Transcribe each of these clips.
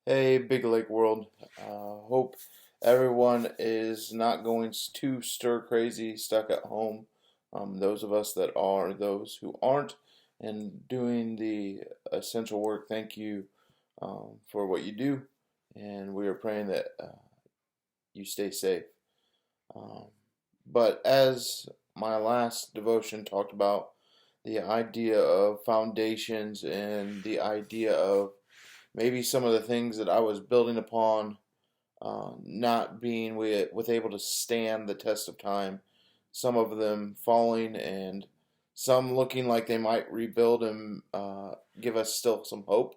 Hey, Big Lake World. Hope everyone is not going too stir crazy, stuck at home. Those of us that are, those who aren't, and doing the essential work, thank you for what you do. And we are praying that you stay safe. Um, but as my last devotion talked about, the idea of foundations and the idea of maybe some of the things that I was building upon not being with able to stand the test of time. Some of them falling, and some looking like they might rebuild and give us still some hope.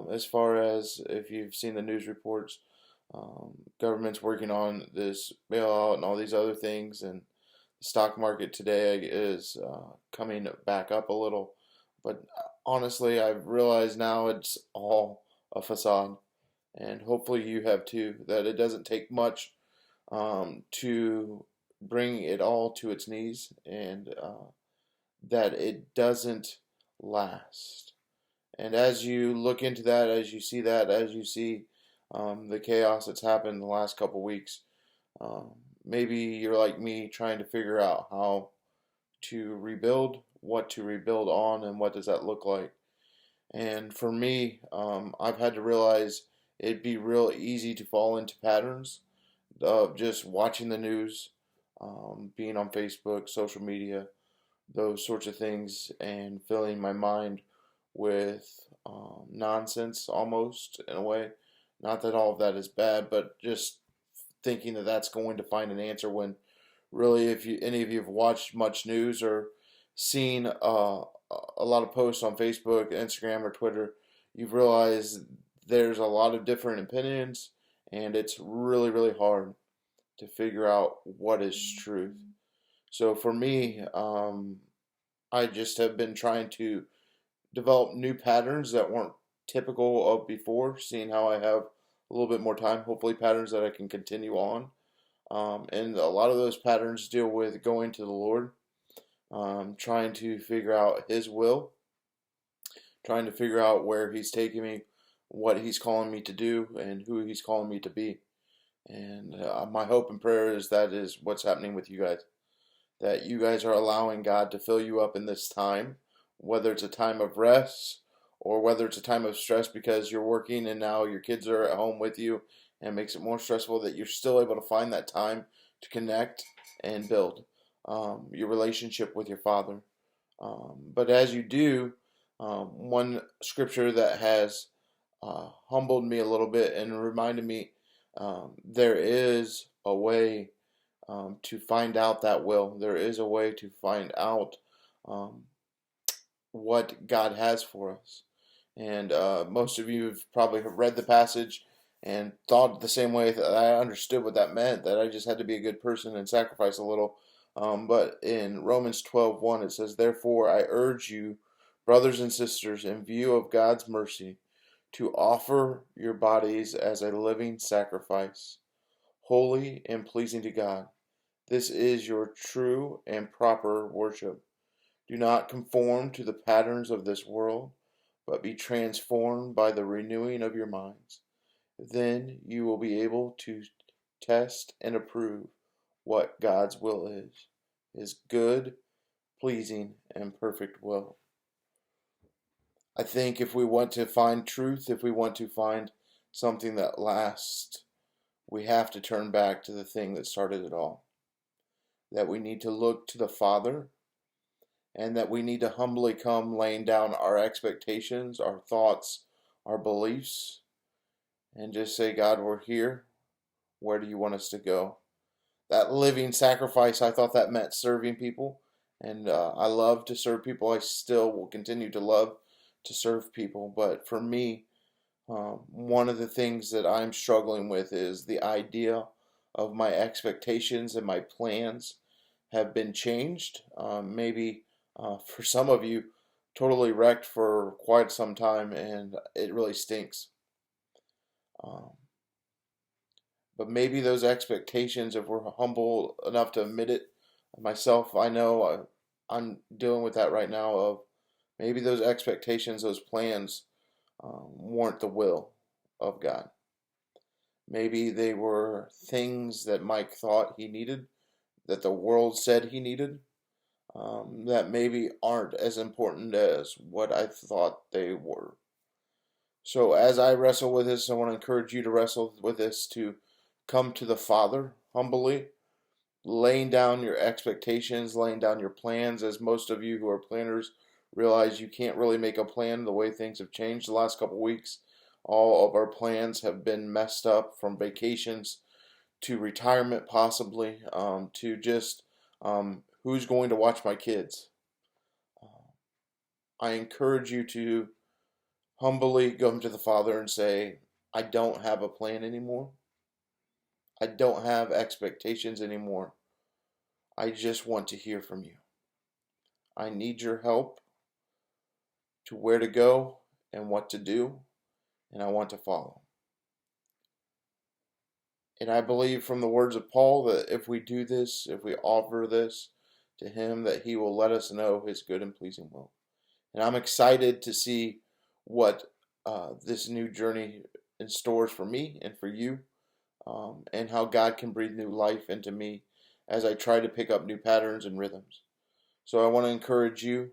As far as if you've seen the news reports, government's working on this bailout and all these other things, and the stock market today is coming back up a little. But honestly, I've realized now it's all a facade, and hopefully you have too, that it doesn't take much to bring it all to its knees, and that it doesn't last. And as you look into that, as you see that, as you see the chaos that's happened in the last couple weeks, um, maybe you're like me trying to figure out how to rebuild, what to rebuild on, and what does that look like. And for me, I've had to realize it'd be real easy to fall into patterns of just watching the news, being on Facebook, social media, those sorts of things, and filling my mind with nonsense almost in a way. Not that all of that is bad, but just thinking that that's going to find an answer when really, if you any of you have watched much news or seen a lot of posts on Facebook, Instagram, or Twitter, you've realized there's a lot of different opinions, and it's really, really hard to figure out what is truth. So for me, I just have been trying to develop new patterns that weren't typical of before, seeing how I have a little bit more time, hopefully patterns that I can continue on. And a lot of those patterns deal with going to the Lord, trying to figure out His will, trying to figure out where He's taking me, what He's calling me to do, and who He's calling me to be. And my hope and prayer is that is what's happening with you guys. That you guys are allowing God to fill you up in this time, whether it's a time of rest or whether it's a time of stress because you're working and now your kids are at home with you and it makes it more stressful, that you're still able to find that time to connect and build your relationship with your Father. But as you do, one scripture that has humbled me a little bit and reminded me there is a way to find out that will. There is a way to find out um, what God has for us. And most of you have probably read the passage and thought the same way, that I understood what that meant, that I just had to be a good person and sacrifice a little. But in Romans 12:1 it says, "Therefore I urge you, brothers and sisters, in view of God's mercy, to offer your bodies as a living sacrifice, holy and pleasing to God. This is your true and proper worship. Do not conform to the patterns of this world, but be transformed by the renewing of your minds. Then you will be able to test and approve what God's will is, His good, pleasing, and perfect will." I think if we want to find truth, if we want to find something that lasts, we have to turn back to the thing that started it all. That we need to look to the Father, and that we need to humbly come laying down our expectations, our thoughts, our beliefs, and just say, God, we're here. Where do you want us to go? That living sacrifice, I thought that meant serving people. And I love to serve people. I still will continue to love to serve people. But for me, one of the things that I'm struggling with is the idea of my expectations and my plans have been changed. Maybe for some of you, totally wrecked for quite some time, and it really stinks. Um, but maybe those expectations, if we're humble enough to admit it, myself, I know I'm dealing with that right now. Of maybe those expectations, those plans, weren't the will. of God. Maybe they were things that Mike thought he needed, that the world said he needed, that maybe aren't as important as what I thought they were. So as I wrestle with this, I want to encourage you to wrestle with this, to come to the Father humbly, laying down your expectations, laying down your plans, as most of you who are planners realize you can't really make a plan the way things have changed the last couple of weeks. All of our plans have been messed up, from vacations to retirement, possibly, to just who's going to watch my kids. I encourage you to humbly go to the Father and say, I don't have a plan anymore. I don't have expectations anymore. I just want to hear from you. I need your help to where to go and what to do, and I want to follow. And I believe from the words of Paul that if we do this, if we offer this to him, that he will let us know his good and pleasing will. And I'm excited to see what this new journey in stores for me and for you, and how God can breathe new life into me as I try to pick up new patterns and rhythms. So I want to encourage you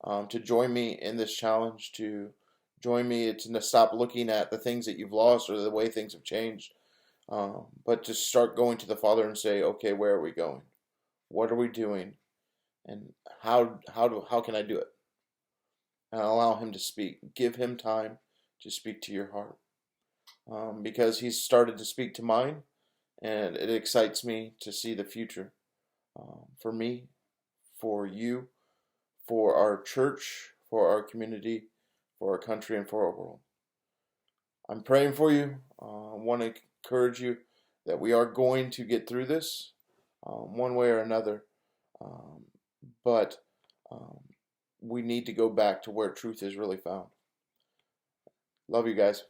to join me in this challenge, to join me to stop looking at the things that you've lost or the way things have changed, but to start going to the Father and say, okay, where are we going? What are we doing? And how can I do it? And allow him to speak. Give him time to speak to your heart, because he's started to speak to mine, and it excites me to see the future, for me, for you, for our church, for our community, for our country, and for our world. I'm praying for you. I want to encourage you that we are going to get through this, one way or another, um, but um, we need to go back to where truth is really found. Love you guys.